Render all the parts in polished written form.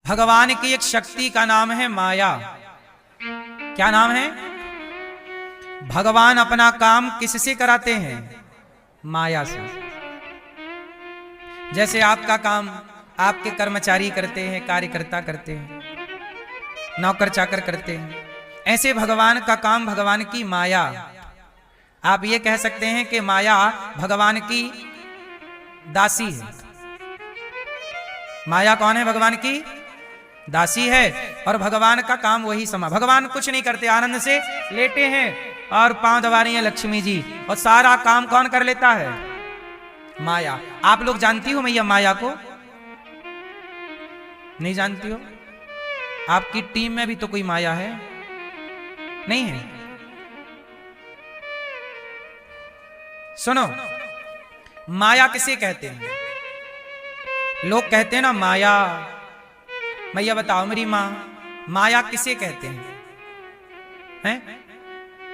भगवान की एक शक्ति का नाम है माया। क्या नाम है? भगवान अपना काम किससे कराते हैं? माया से। जैसे आपका काम आपके कर्मचारी करते हैं, कार्यकर्ता करते हैं, नौकर चाकर करते हैं, ऐसे भगवान का काम भगवान की माया। आप ये कह सकते हैं कि माया भगवान की दासी है। माया कौन है? भगवान की दासी है। और भगवान का काम वही भगवान कुछ नहीं करते, आनंद से लेटे हैं और पांव दबा रही है लक्ष्मी जी, और सारा काम कौन कर लेता है? माया। आप लोग जानती हो मैया माया को? नहीं जानती हो? आपकी टीम में भी तो कोई माया है? नहीं है? सुनो, माया किसे कहते हैं? लोग कहते हैं ना माया। मैया बताओ मेरी मां, माया किसे कहते हैं?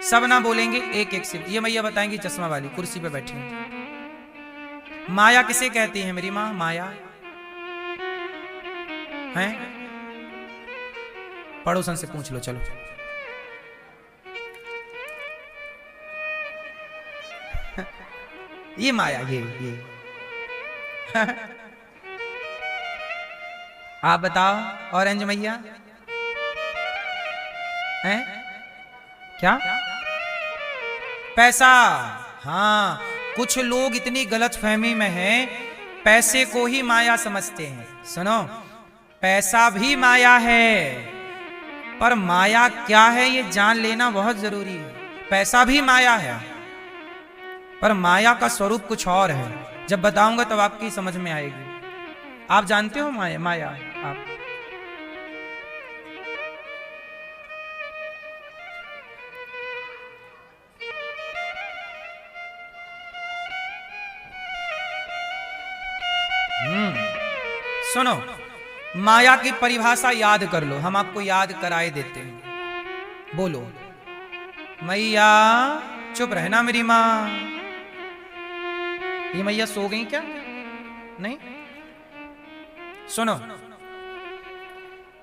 सब ना बोलेंगे, एक एक से। ये मैया बताएंगी चश्मा वाली कुर्सी पे बैठी हैं। माया किसे कहती है मेरी मां? माया हैं? पड़ोसन से पूछ लो, चलो। ये माया, ये आप बताओ ऑरेंज मैया हैं? क्या? पैसा। हाँ, कुछ लोग इतनी गलतफहमी में हैं, पैसे को ही माया समझते हैं। सुनो, पैसा भी माया है, पर माया क्या है ये जान लेना बहुत जरूरी है। पैसा भी माया है, पर माया का स्वरूप कुछ और है। जब बताऊंगा तब आपकी समझ में आएगी। आप जानते हो माया? माया आप सुनो, माया की परिभाषा याद कर लो, हम आपको याद कराए देते हैं। बोलो मैया। चुप रहना मेरी माँ। ये मैया सो गई क्या? नहीं? सुनो,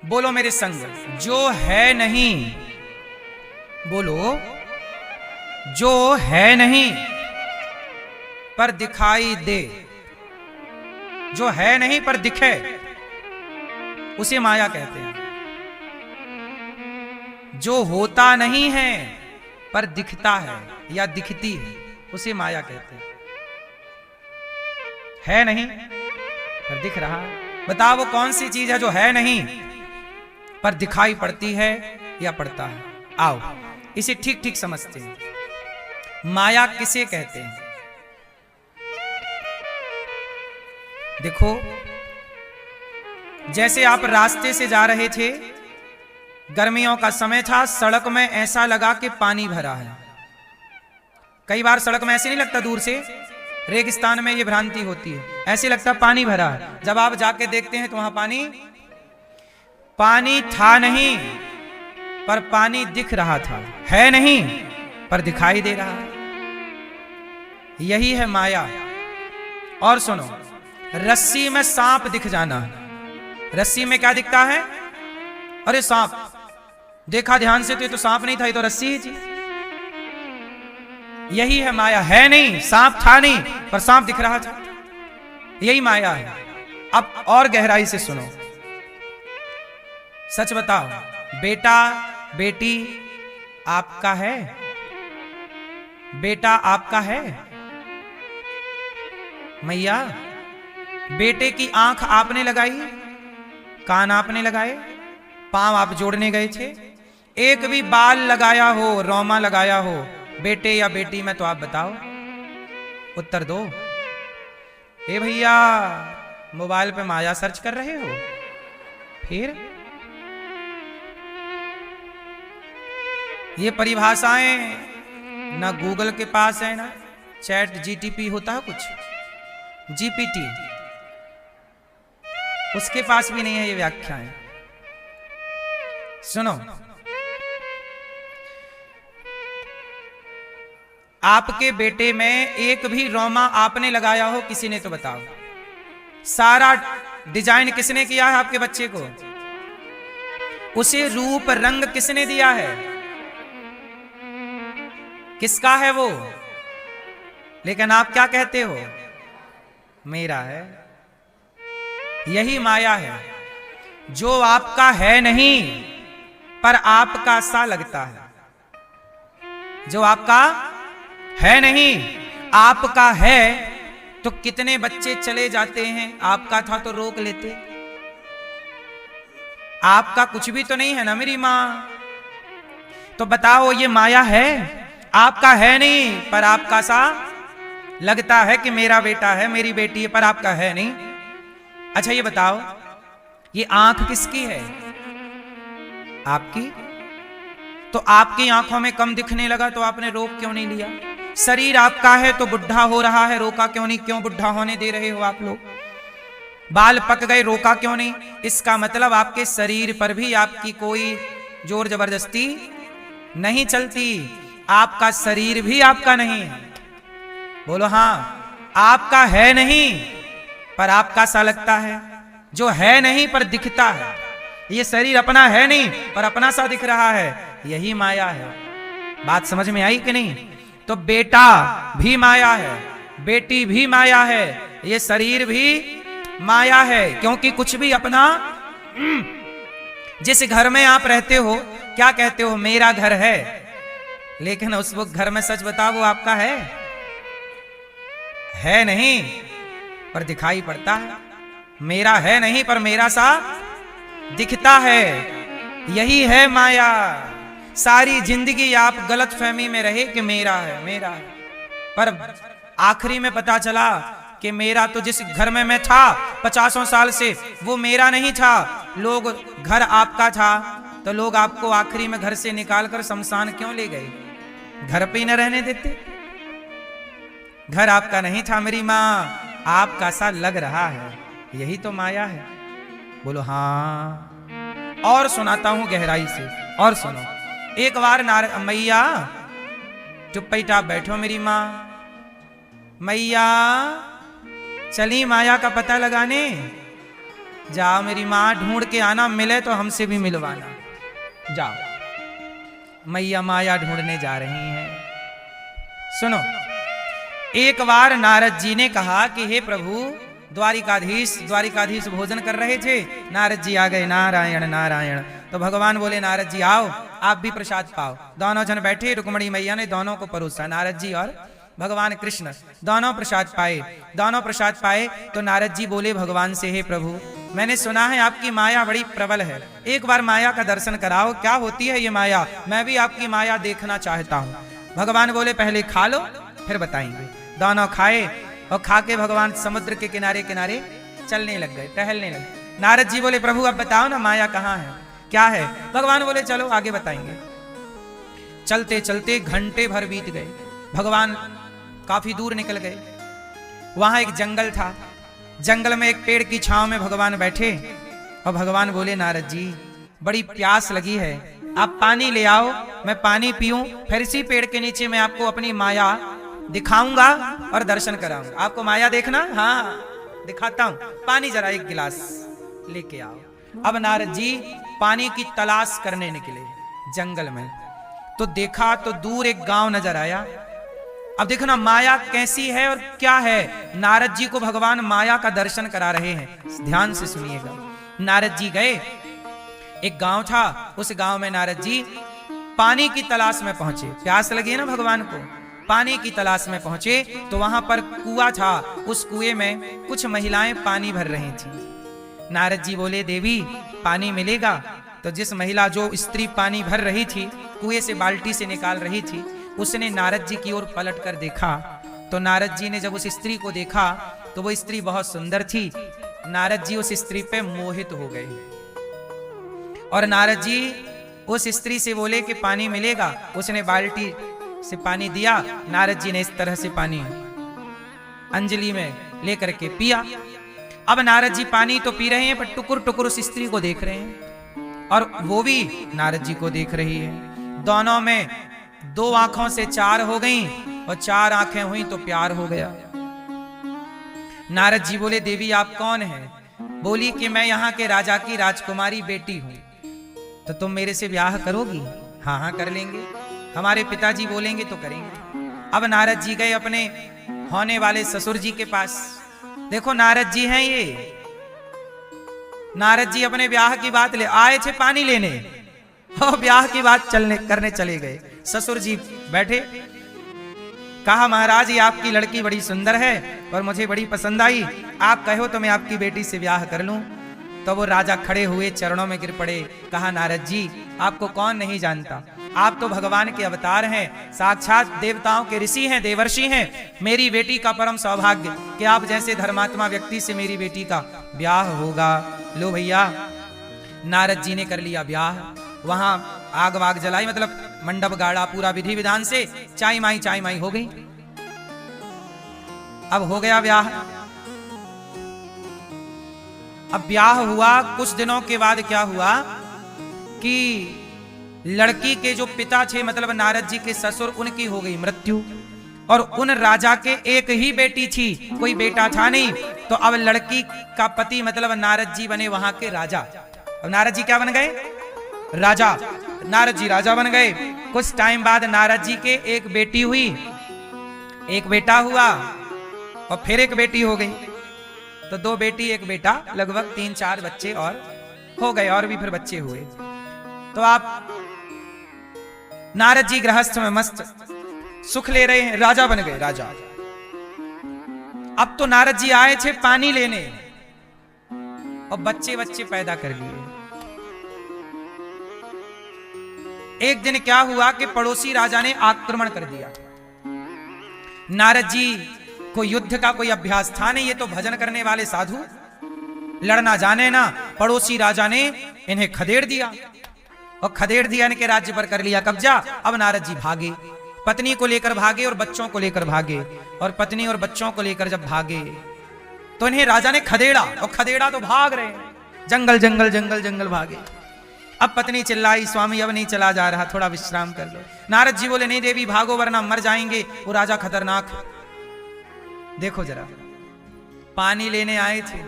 बोलो मेरे संग, जो है नहीं। बोलो, जो है नहीं पर दिखाई दे। जो है नहीं पर दिखे, उसे माया कहते हैं। जो होता नहीं है पर दिखता है या दिखती है, उसे माया कहते हैं। है नहीं पर दिख रहा है। बताओ वो कौन सी चीज है जो है नहीं पर दिखाई पड़ती है या पड़ता है? आओ इसे ठीक ठीक समझते हैं। माया किसे कहते हैं? देखो, जैसे आप रास्ते से जा रहे थे, गर्मियों का समय था, सड़क में ऐसा लगा कि पानी भरा है। कई बार सड़क में ऐसे नहीं लगता, दूर से रेगिस्तान में ये भ्रांति होती है, ऐसे लगता पानी भरा है। जब आप जाके देखते हैं तो वहां पानी था नहीं, पर पानी दिख रहा था। है नहीं पर दिखाई दे रहा है। यही है माया। और सुनो, रस्सी में सांप दिख जाना। रस्सी में क्या दिखता है? अरे सांप। देखा ध्यान से तो ये तो सांप नहीं था, ये तो रस्सी है जी। यही है माया। है नहीं, सांप था नहीं, पर सांप दिख रहा था। यही माया है। अब और गहराई से सुनो, सच बताओ, बेटा बेटी आपका है? बेटा आपका है? मैया, बेटे की आंख आपने लगाई, कान आपने लगाए, पांव आप जोड़ने गए थे, एक भी बाल लगाया हो, रोमा लगाया हो बेटे या बेटी में, तो आप बताओ, उत्तर दो। ए भैया, मोबाइल पे माया सर्च कर रहे हो? फिर ये परिभाषाएं ना गूगल के पास है, ना चैट जीटीपी होता है कुछ, जीपीटी, उसके पास भी नहीं है ये व्याख्याएं। सुनो, आपके बेटे में एक भी रोमा आपने लगाया हो, किसी ने तो बताओ। सारा डिजाइन किसने किया है आपके बच्चे को? उसे रूप रंग किसने दिया है? किसका है वो? लेकिन आप क्या कहते हो? मेरा है। यही माया है, जो आपका है नहीं पर आपका सा लगता है। जो आपका है नहीं, आपका है, तो कितने बच्चे चले जाते हैं, आपका था तो रोक लेते। आपका कुछ भी तो नहीं है ना मेरी मां। तो बताओ, ये माया है? आपका है नहीं पर आपका सा लगता है कि मेरा बेटा है, मेरी बेटी है, पर आपका है नहीं। अच्छा ये बताओ, ये आंख किसकी है? आपकी। तो आपकी आंखों में कम दिखने लगा तो आपने रोक क्यों नहीं लिया? शरीर आपका है तो बुढ़ा हो रहा है, रोका क्यों नहीं? क्यों बुढ़ा होने दे रहे हो आप लोग? बाल पक गए, रोका क्यों नहीं? इसका मतलब आपके शरीर पर भी आपकी कोई जोर जबरदस्ती नहीं चलती। आपका शरीर भी आपका नहीं है। बोलो हाँ, आपका है नहीं पर आपका सा लगता है। जो है नहीं पर दिखता है। ये शरीर अपना है नहीं पर अपना सा दिख रहा है, यही माया है। बात समझ में आई कि नहीं? तो बेटा भी माया है, बेटी भी माया है, ये शरीर भी माया है। क्योंकि कुछ भी अपना, जिस घर में आप रहते हो क्या कहते हो? मेरा घर है। लेकिन उस वक्त घर में सच बताओ, वो आपका है नहीं पर दिखाई पड़ता है। मेरा है नहीं पर मेरा सा दिखता है, यही है माया। सारी जिंदगी आप गलत फहमी में रहे कि मेरा है, मेरा है, पर आखिरी में पता चला कि मेरा तो जिस घर में मैं था 50 साल से, वो मेरा नहीं था। लोग, घर आपका था तो लोग आपको आखिरी में घर से निकालकर शमशान क्यों ले गए? घर पे ही न रहने देते। घर आपका नहीं था मेरी माँ, आपका सा लग रहा है, यही तो माया है। बोलो हाँ। और सुनाता हूं गहराई से, और सुनो। एक बार मैया, चुपचाप बैठो मेरी माँ। मैया चली माया का पता लगाने। जाओ मेरी माँ, ढूंढ के आना, मिले तो हमसे भी मिलवाना। जाओ। मैया माया ढूंढने जा रही हैं। सुनो, एक बार नारद जी ने कहा कि हे प्रभु, द्वारिकाधीश भोजन कर रहे थे। नारद जी आ गए। नारायण नारायण। तो भगवान बोले, नारद जी आओ, आप भी प्रसाद पाओ। दोनों जन बैठे, रुक्मणी मैया ने दोनों को परोसा। नारद जी और भगवान कृष्ण दोनों प्रसाद पाए। दोनों प्रसाद पाए तो नारद जी बोले भगवान से, हे प्रभु, मैंने सुना है आपकी माया बड़ी प्रबल है, एक बार माया का दर्शन कराओ। क्या होती है ये माया? मैं भी आपकी माया देखना चाहता हूँ। भगवान बोले, पहले खा लो फिर बताएंगे। दोनों खाए और खा के भगवान समुद्र के किनारे किनारे चलने लग गए, टहलने लगे। नारद जी बोले, प्रभु अब बताओ ना, माया कहाँ है, क्या है? भगवान बोले, चलो आगे बताएंगे। चलते चलते घंटे भर बीत गए। भगवान काफी दूर निकल गए। वहां एक जंगल था। जंगल में एक पेड़ की छांव में भगवान बैठे और भगवान बोले, नारद जी बड़ी प्यास लगी है, आप पानी ले आओ, मैं पानी पीऊं, फिर इसी पेड़ के नीचे मैं आपको अपनी माया दिखाऊंगा और दर्शन कराऊंगा। आपको माया देखना? हाँ दिखाता हूं, पानी जरा एक गिलास लेके आओ। अब नारद जी पानी की तलाश करने निकले जंगल में। तो देखा तो दूर एक गांव नजर आया। अब देखो ना माया कैसी है और क्या है। नारद जी को भगवान माया का दर्शन करा रहे हैं। ध्यान से सुनिएगा। नारद जी गए, एक गांव था, उस गांव में नारद जी पानी की तलाश में पहुंचे। प्यास लगी ना भगवान को, पानी की तलाश में पहुंचे तो वहां पर कुआं था। उस कुएं में कुछ महिलाएं पानी भर रही थी। नारद जी बोले, देवी पानी मिलेगा? तो जिस महिला, जो स्त्री पानी भर रही थी, कुएं से बाल्टी से निकाल रही थी, उसने नारद जी की ओर पलट कर देखा। तो नारद जी ने जब उस स्त्री को देखा तो वो स्त्री बहुत सुंदर थी। नारद जी उस स्त्री पे मोहित हो गए और नारद जी उस स्त्री से बोले कि पानी मिलेगा। उसने बाल्टी से पानी दिया। नारद जी ने इस तरह से पानी अंजलि में लेकर के पिया। अब नारद जी पानी तो पी रहे हैं पर टुकुर टुकुर उस स्त्री को देख रहे हैं और वो भी नारद जी को देख रही है। दोनों में 2 आंखों से 4 हो गई और 4 आंखें हुई तो प्यार हो गया। नारद जी बोले, देवी आप कौन हैं? बोली कि मैं यहाँ के राजा की राजकुमारी बेटी हूं। तो तुम मेरे से ब्याह करोगी? हाँ हाँ कर लेंगे, हमारे पिताजी बोलेंगे तो करेंगे। अब नारद जी गए अपने होने वाले ससुर जी के पास। देखो नारद जी हैं ये, नारद जी अपने ब्याह की बात ले आए थे पानी लेने, और ब्याह की बात करने चले गए। ससुर जी बैठे, कहा महाराज ये आपकी लड़की बड़ी सुंदर है और मुझे बड़ी पसंद आई, आप कहो तो मैं आपकी बेटी से ब्याह कर लूं। तो वो राजा खड़े हुए चरणों में गिर पड़े, कहा नारद जी आपको कौन नहीं जानता, आप तो भगवान के अवतार हैं, साक्षात देवताओं के ऋषि हैं, देवर्षि हैं। मेरी बेटी का परम सौभाग्य कि आप जैसे धर्मात्मा व्यक्ति से मेरी बेटी का ब्याह होगा। लो भैया, नारद जी ने कर लिया ब्याह। वहां आग वाग जलाई, मतलब मंडप गाड़ा, पूरा विधि विधान से चाय माई हो गई। अब हो गया ब्याह। अब ब्याह हुआ, कुछ दिनों के बाद क्या हुआ कि लड़की के जो पिता थे, मतलब नारद जी के ससुर, उनकी हो गई मृत्यु, और उन राजा के एक ही बेटी थी, कोई बेटा था नहीं। तो अब लड़की का पति मतलब नारद जी बने वहां के राजा। अब नारद जी क्या बन गए? राजा। नारद जी राजा बन गए। कुछ टाइम बाद नारद जी के एक बेटी हुई, एक बेटा हुआ, और फिर एक बेटी हो गई। तो दो बेटी एक बेटा, लगभग 3-4 बच्चे और हो गए, और भी फिर बच्चे हुए। तो आप नारद जी गृहस्थ में मस्त सुख ले रहे हैं, राजा बन गए राजा। अब तो नारद जी आए थे पानी लेने, और बच्चे पैदा कर लिए। एक दिन क्या हुआ कि पड़ोसी राजा ने आक्रमण कर दिया। नारद जी को युद्ध का कोई अभ्यास था नहीं, ये तो भजन करने वाले साधु, लड़ना जाने ना। पड़ोसी राजा ने इन्हें खदेड़ दिया, और खदेड़ दिया, इनके राज्य पर कर लिया कब्जा। अब नारद जी भागे, पत्नी को लेकर भागे और बच्चों को लेकर भागे, और पत्नी और बच्चों को लेकर जब भागे तो इन्हें राजा ने खदेड़ा, और खदेड़ा तो भाग रहे, जंगल जंगल जंगल जंगल भागे। अब पत्नी चिल्लाई, स्वामी अब नहीं चला जा रहा, थोड़ा विश्राम कर लो। नारद जी बोले नहीं देवी भागो वरना मर जाएंगे, वो राजा खतरनाक। देखो जरा, पानी लेने आए थे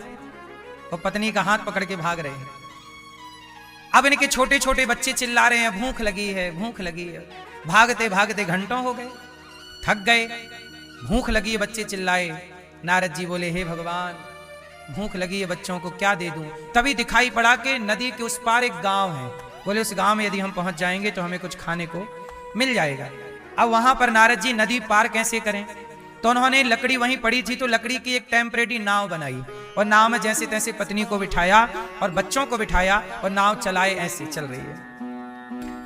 और पत्नी का हाथ पकड़ के भाग रहे हैं। अब इनके छोटे छोटे बच्चे चिल्ला रहे हैं भूख लगी है, भूख लगी है। भागते भागते घंटों हो गए, थक गए, भूख लगी है, बच्चे चिल्लाए। नारद जी बोले हे भगवान, भूख लगी है बच्चों को क्या दे दूं? तभी दिखाई पड़ा कि नदी के उस पार एक गांव है। बोले उस गांव में यदि हम पहुंच जाएंगे तो हमें कुछ खाने को मिल जाएगा। अब वहां पर नारद जी नदी पार कैसे करें? तो उन्होंने लकड़ी वहीं पड़ी थी, तो लकड़ी की एक टेम्परेरी नाव बनाई, और नाव में जैसे तैसे पत्नी को बिठाया और बच्चों को बिठाया, और नाव चलाए, ऐसे चल रही है।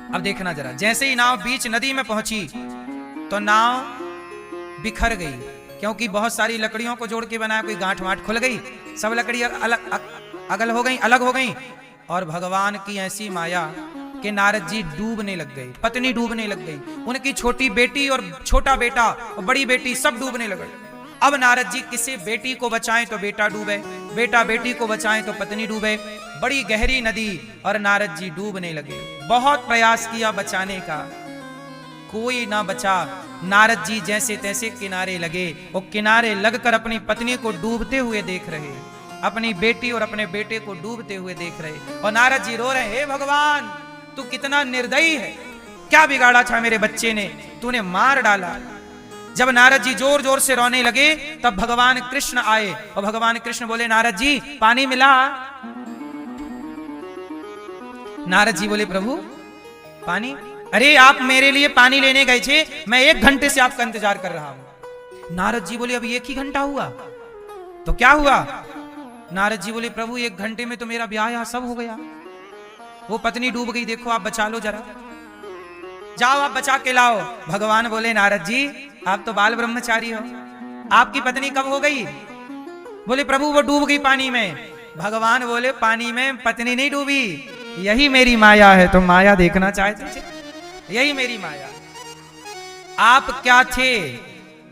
अब देखना जरा, जैसे ही नाव बीच नदी में पहुंची तो नाव बिखर गई, क्योंकि बहुत सारी लकड़ियों को जोड़ के बनाया, कोई गांठ वांठ खुल गई, सब लकड़ी अलग हो गई। और भगवान की ऐसी माया कि नारद जी डूबने लग गए, पत्नी डूबने लग गई, उनकी छोटी बेटी और छोटा बेटा और बड़ी बेटी सब डूबने लगे। अब नारद जी किसी बेटी को बचाएं तो बेटा डूबे, बेटा बेटी को बचाएं तो पत्नी डूबे, बड़ी गहरी नदी, और नारद जी डूबने लगे। बहुत प्रयास किया बचाने का, कोई ना बचा। नारद जी जैसे तैसे किनारे लगे, वो किनारे लगकर अपनी पत्नी को डूबते हुए देख रहे, अपनी बेटी और अपने बेटे को डूबते हुए देख रहे, और नारद जी रो रहे, हे भगवान तू कितना निर्दयी है, क्या बिगाड़ा था मेरे बच्चे ने, तूने मार डाला। जब नारद जी जोर जोर से रोने लगे तब भगवान कृष्ण आए, और भगवान कृष्ण बोले नारद जी पानी मिला? नारद जी बोले प्रभु पानी? अरे आप मेरे लिए पानी लेने गए थे, मैं 1 घंटे से आपका इंतजार कर रहा हूं। नारद जी बोले अभी 1 ही घंटा हुआ तो क्या हुआ? नारद जी बोले प्रभु 1 घंटे में तो मेरा ब्याह सब हो गया, वो पत्नी डूब गई, देखो आप बचा लो जरा, जाओ आप बचा के लाओ। भगवान बोले नारद जी आप तो बाल ब्रह्मचारी हो, आपकी पत्नी कब हो गई? बोले प्रभु वो डूब गई पानी में। भगवान बोले पानी में पत्नी नहीं डूबी, यही मेरी माया है, तुम माया देखना चाहते थे, यही मेरी माया। आप क्या थे,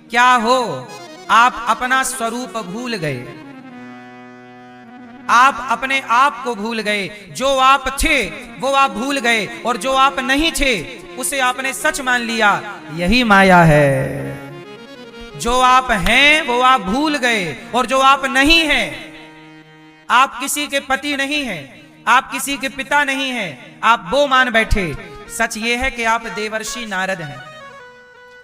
क्या हो? आप अपना स्वरूप भूल गए, आप अपने आप को भूल गए। जो आप थे वो आप भूल गए, और जो आप नहीं थे उसे आपने सच मान लिया, यही माया है। जो आप हैं वो आप भूल गए, और जो आप नहीं हैं, आप किसी के पति नहीं हैं, आप किसी के पिता नहीं हैं, आप वो मान बैठे। सच ये है कि आप देवर्षि नारद हैं,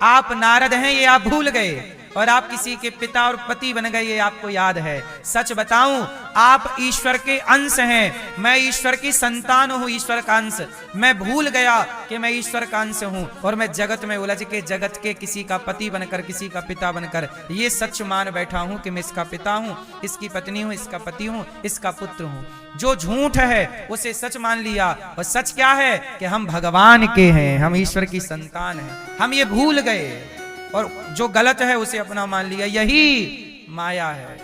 आप नारद हैं ये आप भूल गए, और आप किसी के पिता और पति बन गए ये आपको याद है। सच बताऊं, आप ईश्वर के अंश हैं, मैं ईश्वर की संतान हूं, ईश्वर का अंश। मैं भूल गया कि मैं ईश्वर का अंश हूं, और मैं जगत में उलझ के जगत के किसी का पति बनकर, किसी का पिता बनकर ये सच मान बैठा हूं कि मैं इसका पिता हूं, इसकी पत्नी हूं, इसका पति हूं, इसका पुत्र हूं। जो झूठ है उसे सच मान लिया, और सच क्या है कि हम भगवान के हैं, हम ईश्वर की संतान हैं। हम ये भूल गए और जो गलत है उसे अपना मान लिया, यही माया है।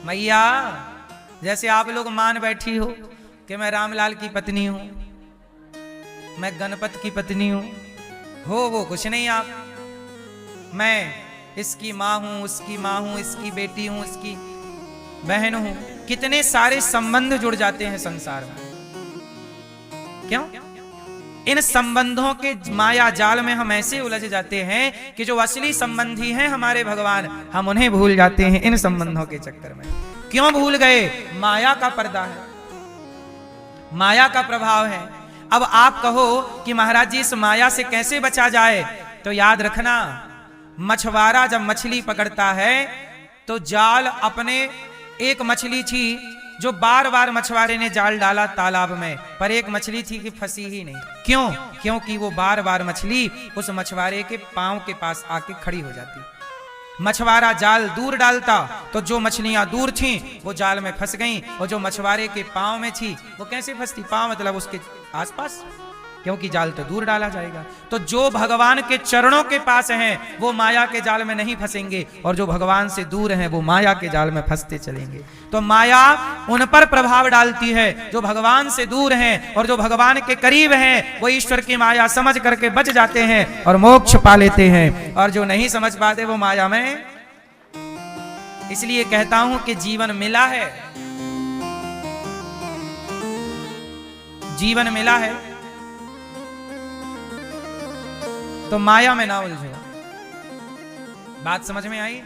मैया जैसे आप लोग मान बैठी हो कि मैं रामलाल की पत्नी हूं, मैं गणपत की पत्नी हूं, हो वो कुछ नहीं आप। मैं इसकी माँ हूं, उसकी माँ हूं, इसकी बेटी हूं, इसकी बहन हूं। कितने सारे संबंध जुड़ जाते हैं संसार में, क्यों? इन संबंधों के माया जाल में हम ऐसे उलझ जाते हैं कि जो असली संबंधी हैं हमारे भगवान, हम उन्हें भूल जाते हैं इन संबंधों के चक्कर में। क्यों भूल गए? माया का पर्दा है, माया का प्रभाव है। अब आप कहो कि महाराज जी इस माया से कैसे बचा जाए, तो याद रखना, मछुआरा जब मछली पकड़ता है तो जाल अपने, एक मछली थी जो बार बार मछुआरे ने जाल डाला तालाब में, पर एक मछली थी कि फंसी ही नहीं। क्यों? क्योंकि वो बार बार मछली उस मछुआरे के पांव के पास आके खड़ी हो जाती। मछुआरा जाल दूर डालता तो जो मछलियां दूर थीं वो जाल में फंस गईं, और जो मछुआरे के पांव में थी वो कैसे फंसती? पांव मतलब उसके आसपास, क्योंकि जाल तो दूर डाला जाएगा। तो जो भगवान के चरणों के पास हैं वो माया के जाल में नहीं फंसेंगे, और जो भगवान से दूर हैं वो माया के जाल में फंसते चलेंगे। तो माया उन पर प्रभाव डालती है जो भगवान से दूर हैं, और जो भगवान के करीब हैं वो ईश्वर की माया समझ करके बच जाते हैं और मोक्ष पा लेते हैं, और जो नहीं समझ पाते वो माया में। इसलिए कहता हूं कि जीवन मिला है, जीवन मिला है तो माया में ना उलझो। बात समझ में आई?